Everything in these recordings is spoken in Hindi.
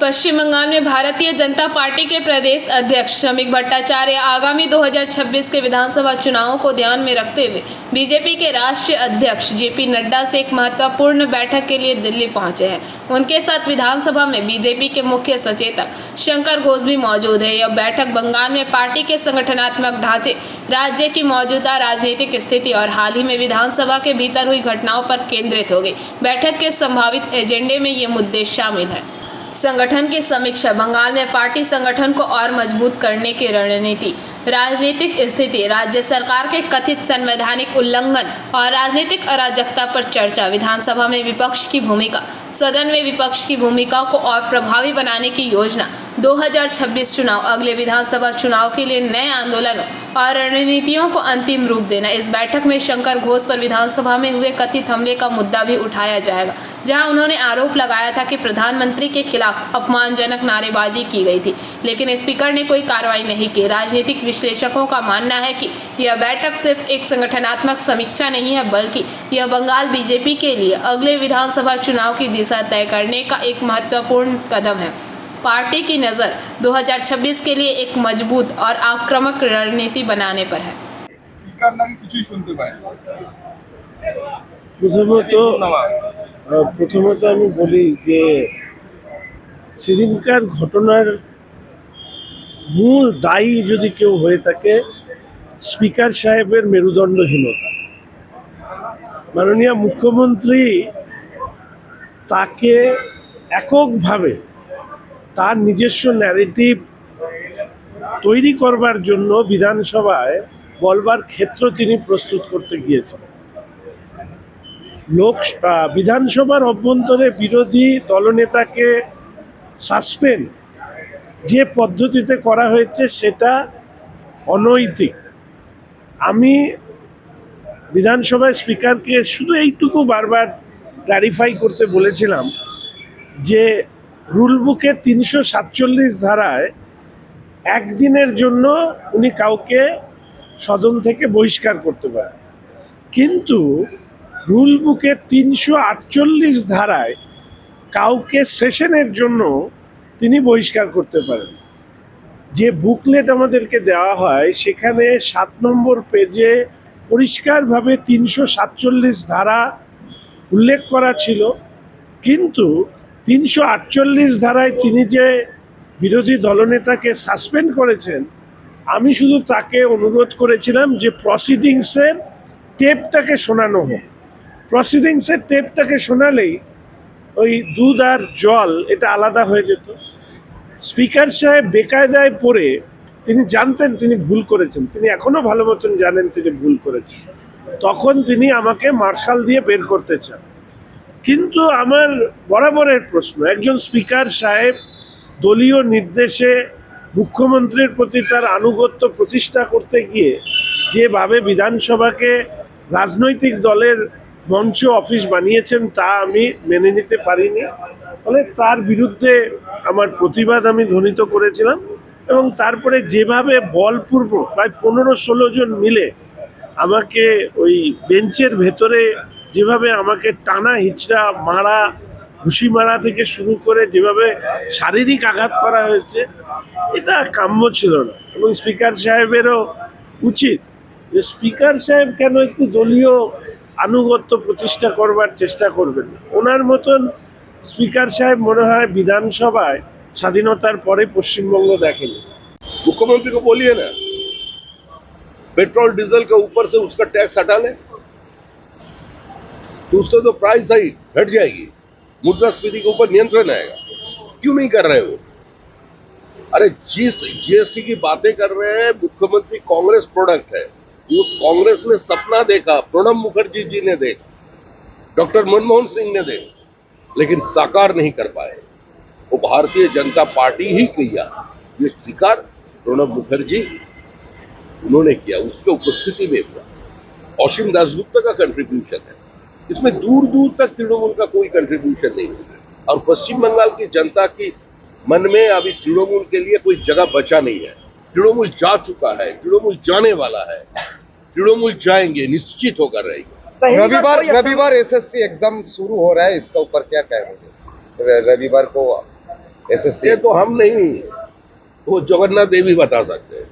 पश्चिम बंगाल में भारतीय जनता पार्टी के प्रदेश अध्यक्ष श्रमिक भट्टाचार्य आगामी 2026 के विधानसभा चुनावों को ध्यान में रखते हुए बीजेपी के राष्ट्रीय अध्यक्ष जेपी नड्डा से एक महत्वपूर्ण बैठक के लिए दिल्ली पहुंचे हैं। उनके साथ विधानसभा में बीजेपी के मुख्य सचेतक शंकर घोष भी मौजूद है। यह बैठक बंगाल में पार्टी के संगठनात्मक ढांचे, राज्य की मौजूदा राजनीतिक स्थिति और हाल ही में विधानसभा के भीतर हुई घटनाओं पर केंद्रित होगी। बैठक के संभावित एजेंडे में ये मुद्दे शामिल हैं। संगठन की समीक्षा, बंगाल में पार्टी संगठन को और मजबूत करने की रणनीति, राजनीतिक स्थिति, राज्य सरकार के कथित संवैधानिक उल्लंघन और राजनीतिक अराजकता पर चर्चा, विधानसभा में विपक्ष की भूमिका, सदन में विपक्ष की भूमिका को और प्रभावी बनाने की योजना, 2026 चुनाव, अगले विधानसभा चुनाव के लिए नए आंदोलन और रणनीतियों को अंतिम रूप देना। इस बैठक में शंकर घोष पर विधानसभा में हुए कथित हमले का मुद्दा भी उठाया जाएगा, जहां उन्होंने आरोप लगाया था कि प्रधानमंत्री के खिलाफ अपमानजनक नारेबाजी की गई थी, लेकिन स्पीकर ने कोई कार्रवाई नहीं की। राजनीतिक विश्लेषकों का मानना है कि यह बैठक सिर्फ एक संगठनात्मक समीक्षा नहीं है, बल्कि यह बंगाल बीजेपी के लिए अगले विधानसभा चुनाव की दिशा तय करने का एक महत्वपूर्ण कदम है। पार्टी की नज़र 2026 के लिए एक मजबूत और आक्रामक रणनीति बनाने पर है। প্রথমত আমি বলি যে সেদিনকার ঘটনার মূল দায়ী যদি কেউ হয়ে থাকে স্পিকার সাহেবের মেরুদণ্ডহীনতা। মাননীয় মুখ্যমন্ত্রী তাকে এককভাবে তার নিজস্ব ন্যারেটিভ তৈরি করবার জন্য বিধানসভায় বলবার ক্ষেত্র তিনি প্রস্তুত করতে গিয়েছেন। বিধানসভার অভ্যন্তরে বিরোধী দলনেতাকে সাসপেন্ড যে পদ্ধতিতে করা হয়েছে সেটা অনৈতিক। আমি বিধানসভায় স্পিকারকে শুধু এইটুকু বারবার ক্লারিফাই করতে বলেছিলাম যে রুলবুকের 347 ধারায় একদিনের জন্য উনি কাউকে সদন থেকে বহিষ্কার করতে পারেন, কিন্তু রুলবুকের 348 ধারায় কাউকে সেশনের জন্য তিনি বহিষ্কার করতে পারেন। যে বুকলেট আমাদেরকে দেওয়া হয় সেখানে 7 নম্বর পেজে পরিষ্কারভাবে 347 ধারা উল্লেখ করা ছিল, কিন্তু 348 ধারায় তিনি যে বিরোধী দলনেতাকে সাসপেন্ড করেছেন, আমি শুধু তাকে অনুরোধ করেছিলাম যে প্রসিডিংসের টেপটাকে শোনানো হোক। প্রসিডিংসের টেপটাকে শোনালেই ওই দুধ আর জল এটা আলাদা হয়ে যেত। স্পিকার সাহেব বেকায়দায় পড়ে তিনি জানতেন তিনি ভুল করেছেন, তিনি এখনও ভালো মতন জানেন তিনি ভুল করেছেন, তখন তিনি আমাকে মার্শাল দিয়ে বের করতে চান। কিন্তু আমার বরাবরের প্রশ্ন, একজন স্পিকার সাহেব দলীয় নির্দেশে মুখ্যমন্ত্রীর প্রতি তার আনুগত্য প্রতিষ্ঠা করতে গিয়ে যেভাবে বিধানসভাকে রাজনৈতিক দলের মঞ্চ অফিস বানিয়েছেন তা আমি মেনে নিতে পারিনি। ফলে তার বিরুদ্ধে আমার প্রতিবাদ আমি ধ্বনিত করেছিলাম এবং তারপরে যেভাবে বলপূর্বক প্রায় 15-16 জন মিলে আমাকে ওই বেঞ্চের ভেতরে যেভাবে আমাকে টানা হিচড়া মারা, ঘুষি মারা থেকে শুরু করে যেভাবে শারীরিক আঘাত করা হয়েছে, এটা কাম্য ছিল না। এবং স্পিকার সাহেবেরও উচিত যে স্পিকার সাহেব কেন একটু দলীয় আনুগত্য প্রতিষ্ঠা করবার চেষ্টা করবেন। ওনার মতন স্পিকার সাহেব মনে হয় বিধানসভায় স্বাধীনতার পরে পশ্চিমবঙ্গ দেখেনি। मुख्यमंत्री को बोलिए ना, पेट्रोल डीजल के ऊपर से उसका टैक्स हटा ले, तो उससे तो प्राइस ही घट जाएगी, मुद्रास्फीति के ऊपर नियंत्रण आएगा। क्यों नहीं कर रहे वो? अरे जिस जीएसटी की बातें कर रहे हैं, मुख्यमंत्री कांग्रेस प्रोडक्ट है। उस कांग्रेस ने सपना देखा, प्रणब मुखर्जी जी ने देखा, डॉक्टर मनमोहन सिंह ने देखा, लेकिन साकार नहीं कर पाए। वो भारतीय जनता पार्टी ही किया, ये स्वीकार प्रणब मुखर्जी उन्होंने किया, उसके उपस्थिति में हुआ। असीम दासगुप्ता का कंट्रीब्यूशन है इसमें, दूर दूर तक तृणमूल का कोई कंट्रीब्यूशन नहीं है। और पश्चिम बंगाल की जनता की मन में अभी तृणमूल के लिए कोई जगह बचा नहीं है। तृणमूल जा चुका है, तृणमूल जाने वाला है, तृणमूल जाएंगे, निश्चित होकर रहेंगे। रविवार एसएससी एग्जाम शुरू हो रहा है, इसका ऊपर क्या कहेंगे? रविवार को ऐसे तो हम नहीं, वो जगन्नाथ देवी बता सकते हैं।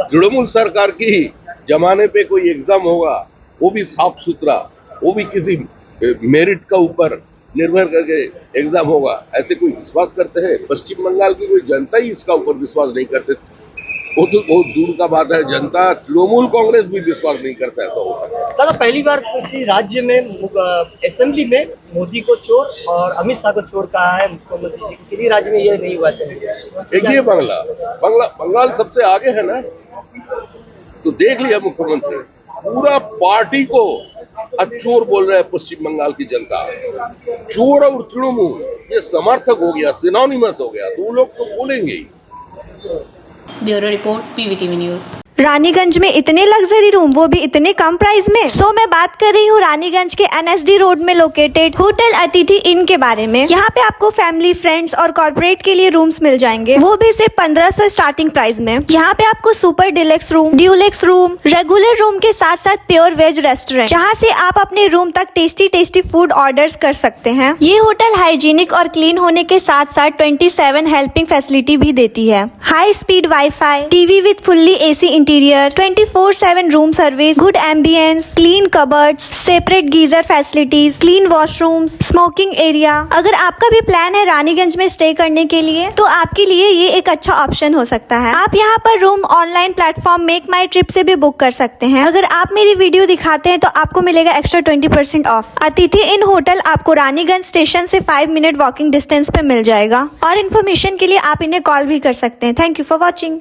तृणमूल सरकार की जमाने पे कोई एग्जाम होगा, वो भी साफ सुथरा, वो भी किसी मेरिट का ऊपर निर्भर करके एग्जाम होगा, ऐसे कोई विश्वास करते हैं? पश्चिम बंगाल की कोई जनता ही इसका ऊपर विश्वास नहीं करते। वो तो बहुत दूर का बात है, जनता तृणमूल कांग्रेस भी विश्वास नहीं करता ऐसा हो सकता है। दादा पहली बार किसी राज्य में असेंबली में मोदी को चोर और अमित शाह को चोर कहा है मुख्यमंत्री जी। किसी राज्य में ये नहीं हुआ असेंबली। एक ये बंगाल सबसे आगे है ना, तो देख लिया मुख्यमंत्री, पूरा पार्टी को चोर बोल रहे हैं पश्चिम बंगाल की जनता। चोर और तृणमूल ये समर्थक हो गया, सिनोनिमस हो गया, तो वो लोग तो बोलेंगे ही। Bureau report PVTV news. Raniganj में इतने लग्जरी रूम, वो भी इतने कम प्राइस में। सो मैं बात कर रही हूँ रानीगंज के NSD रोड में लोकेटेड होटल अतिथि इन के बारे में। यहाँ पे आपको फैमिली, फ्रेंड्स और कॉर्पोरेट के लिए रूम्स मिल जाएंगे, वो भी सिर्फ 1500 स्टार्टिंग प्राइस में। यहाँ पे आपको super deluxe room, Dulux room, regular room के साथ साथ प्योर वेज रेस्टोरेंट, जहाँ से आप अपने रूम तक टेस्टी फूड ऑर्डर कर सकते हैं। ये होटल हाइजीनिक और क्लीन होने के साथ साथ 27 हेल्पिंग फैसिलिटी भी देती है। High speed wifi, TV with fully AC interior, 24/7 room service, good ambience, clean cupboards, separate geyser facilities, clean washrooms, smoking area. अगर आपका भी प्लान है रानीगंज में स्टे करने के लिए, तो आपके लिए ये एक अच्छा ऑप्शन हो सकता है। आप यहाँ पर रूम ऑनलाइन प्लेटफॉर्म मेक माई ट्रिप से भी बुक कर सकते हैं। अगर आप मेरी वीडियो दिखाते हैं तो आपको मिलेगा एक्स्ट्रा 20% ऑफ। अतिथि इन होटल आपको रानीगंज स्टेशन से 5 मिनट वॉकिंग डिस्टेंस पे मिल जाएगा। और इन्फॉर्मेशन के लिए आप इन्हें कॉल भी कर सकते हैं। Thank you for watching.